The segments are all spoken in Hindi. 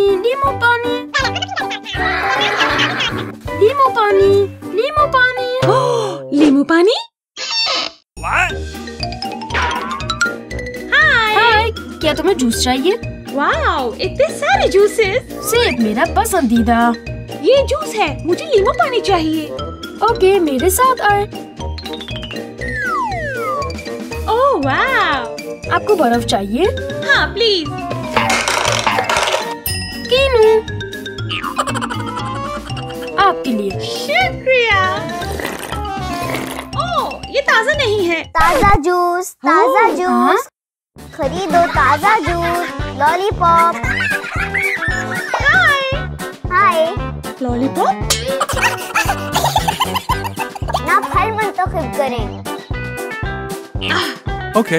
पानी, नींबू पानी, नींबू पानी, नींबू पानी। नींबू पानी? हाय, क्या तुम्हें जूस चाहिए? वाओ, इतने सारे जूसेस। सेब मेरा पसंदीदा। ये जूस है, मुझे नींबू पानी चाहिए। ओके, मेरे साथ आए। Oh wow. आपको बर्फ चाहिए? हाँ प्लीज। कीनू, आपके लिए। शुक्रिया। ओह, ये ताज़ा नहीं है। ताज़ा जूस, ताज़ा जूस। खरीदो ताज़ा जूस। लॉलीपॉप। हाय। हाय। लॉलीपॉप? ना फल मुंतखब करें। Okay.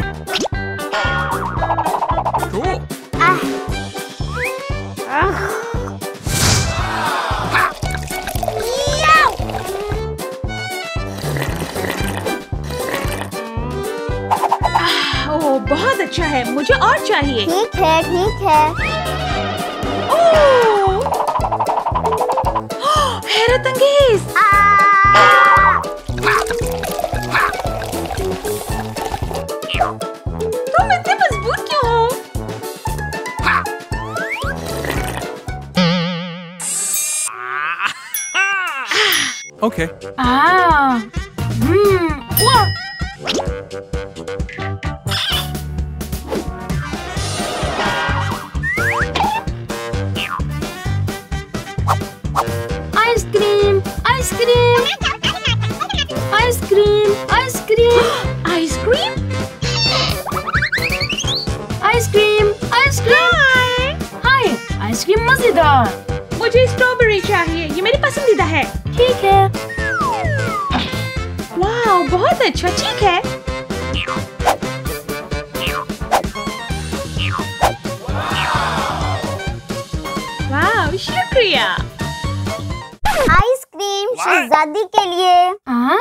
Cool. ओह, बहुत अच्छा है, मुझे और चाहिए। ठीक है, ठीक है। ओह, हैरत अंगेज। तुम इतने मजबूत क्यों हो? Okay. वाह! Ice cream, ice cream, ice cream, ice cream, ice cream? Ice cream, ice cream. हाय, आइसक्रीम मजेदार। मुझे स्ट्रॉबेरी चाहिए, ये मेरी पसंदीदा है। ठीक है। वाह, बहुत अच्छा, ठीक है। वाह, शुक्रिया। आइसक्रीम शहजादी के लिए। हाँ?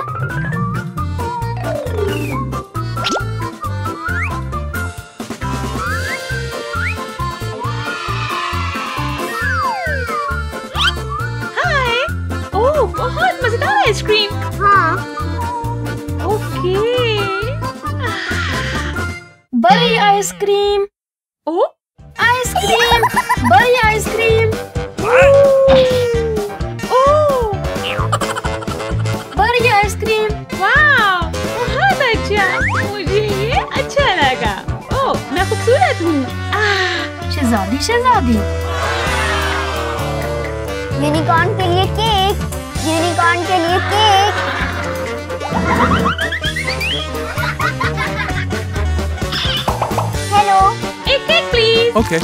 हाय। ओह, बहुत मजेदार आइसक्रीम। हाँ। ओके। बड़ी आइसक्रीम। ओह, आइसक्रीम, बड़ी आइसक्रीम, ओह, बड़ी आइसक्रीम। वाह, बहुत अच्छा, मुझे ये अच्छा लगा। ओह, मैं खूबसूरत हूँ। शहजादी, शहजादी। यूनिकॉर्न के लिए केक। यूनिकॉर्न के लिए केक। हेलो। एक केक प्लीज। Okay.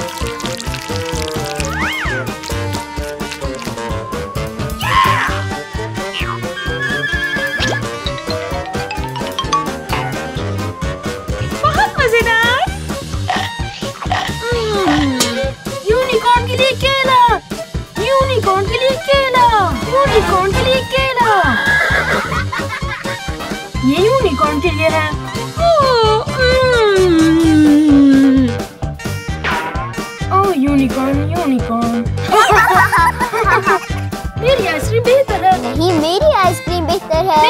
बहुत मजेदार। यूनिकॉर्न के लिए केला, यूनिकॉर्न के लिए केला, यूनिकॉर्न के लिए केला। ये यूनिकॉर्न के लिए है। ओह, यूनिकॉर्न, यूनिकॉर्न। मेरी आइसक्रीम बेहतर है। नहीं, मेरी आइसक्रीम बेहतर है।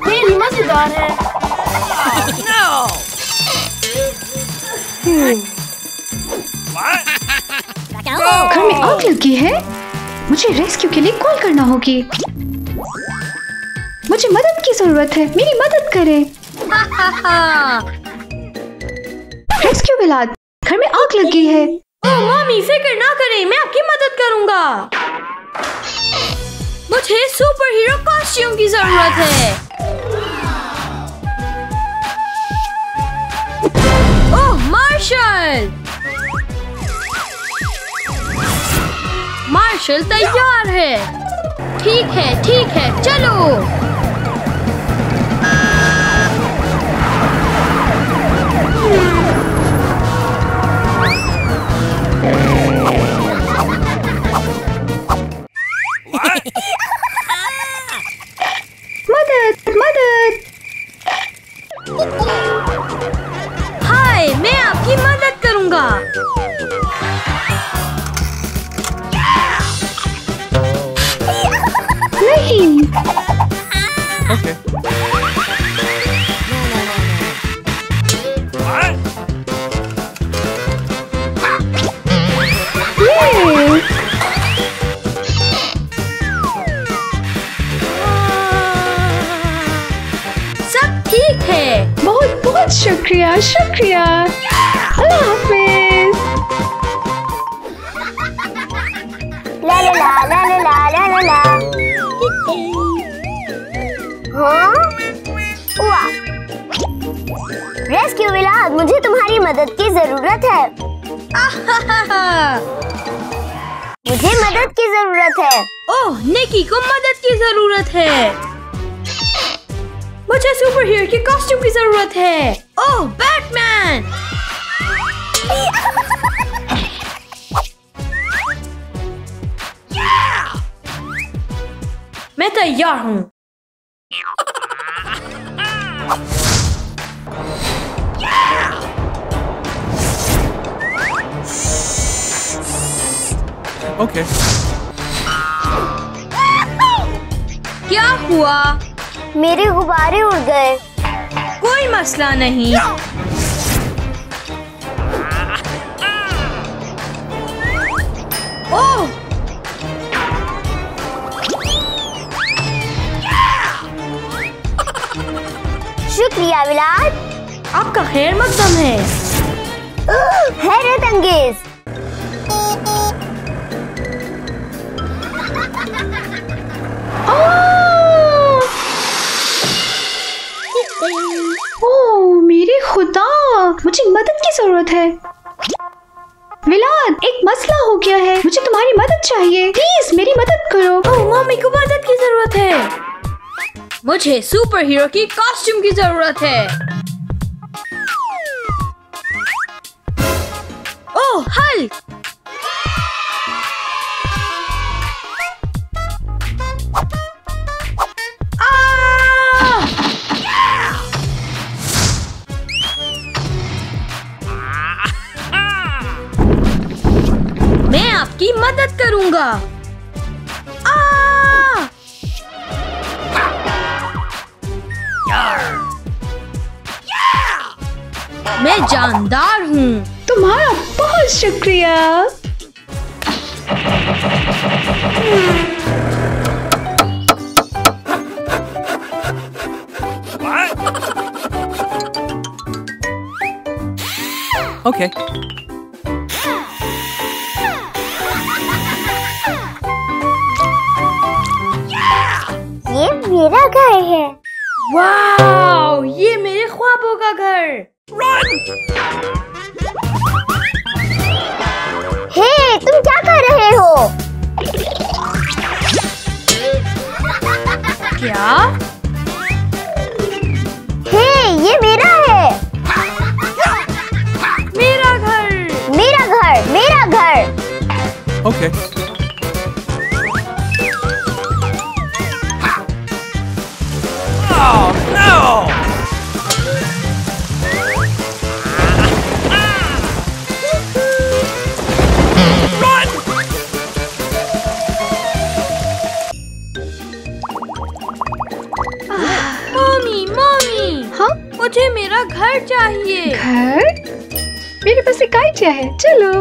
मेरी मजेदार है। घर में आग लगी है। मुझे रेस्क्यू के लिए कॉल करना होगी। मुझे मदद की जरूरत है, मेरी मदद करें। रेस्क्यू विलाद, घर में आग लगी है। ओह मम्मी, फिक्र ना करें, मैं आपकी मदद करूंगा। मुझे सुपर हीरो कॉस्ट्यूम की जरूरत है। ओह मार्शल, मार्शल तैयार है। ठीक है, चलो। मदद, मदद। हाय, मैं आपकी मदद करूंगा। Okay. ये सब ठीक है। बहुत बहुत शुक्रिया शुक्रिया। अल्लाह हाफिज। ला ला ला ला ला ला ला ला। हाँ? वाह! रेस्क्यू विलाद, मुझे तुम्हारी मदद की जरूरत है। मुझे मदद की जरूरत है। ओह, नेकी को मदद की जरूरत है। मुझे सुपर हीरो की कॉस्ट्यूम की जरूरत है। ओह, बैटमैन! मैं तैयार हूँ। Okay. क्या हुआ? मेरे गुब्बारे उड़ गए। कोई मसला नहीं। ओह! शुक्रिया विलाद। आपका खैर मकदम है। हैरत अंगेज। ओह मेरे खुदा, मुझे मदद की जरूरत है। विलाद, एक मसला हो गया है, मुझे तुम्हारी मदद चाहिए। प्लीज मेरी मदद करो। ओह, मम्मी को मदद की जरूरत है। मुझे सुपर हीरो की कॉस्ट्यूम की जरूरत है। ओह, हल्क! मैं आपकी मदद करूंगा। मैं जानदार हूँ। तुम्हारा बहुत शुक्रिया। Okay. ये मेरा घर है। वाओ, ये मेरे ख्वाबों का घर। हे, तुम क्या कर रहे हो? क्या? हे, ये मेरा है। मेरा घर। मेरा घर, मेरा घर। Okay. Oh no! मम्मी, हाँ? मुझे मेरा घर चाहिए। घर? मेरे पास एक आइडिया है, चलो।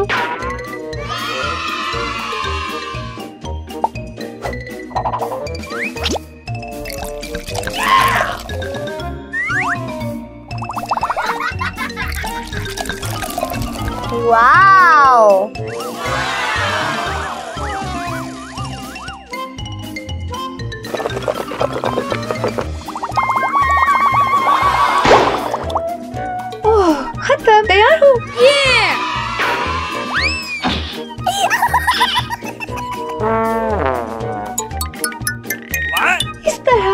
वाओ! ओह, खत्म, तैयार हूँ। इस तरह।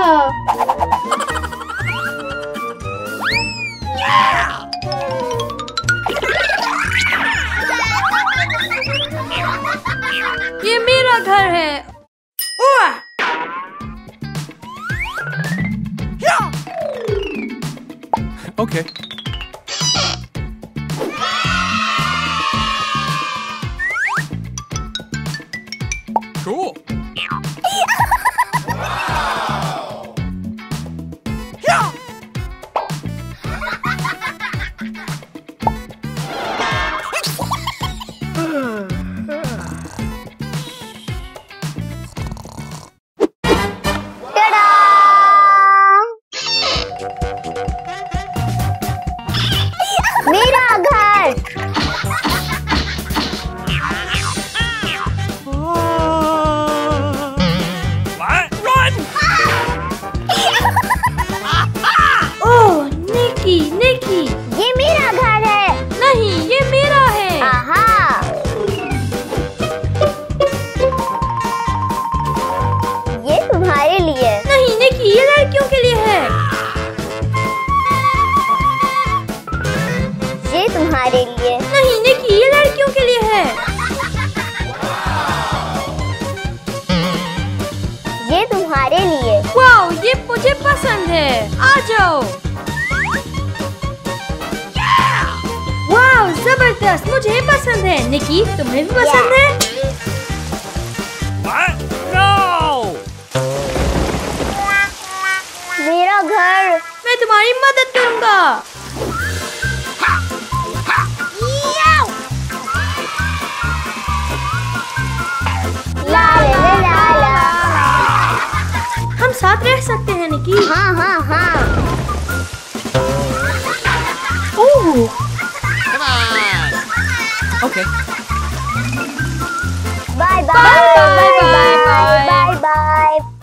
ये मेरा घर है। ओह! Okay. Cool. तुम्हारे लिए। वाओ, ये मुझे पसंद है। आ जाओ। वाओ, जबरदस्त, मुझे पसंद है। निकी, तुम्हें भी पसंद है? मेरा घर। मैं तुम्हारी मदद करूँगा। ला ला ला ला। हम साथ रह सकते हैं निकी। हाँ हाँ हाँ। Oh, Okay. Bye bye bye. Bye.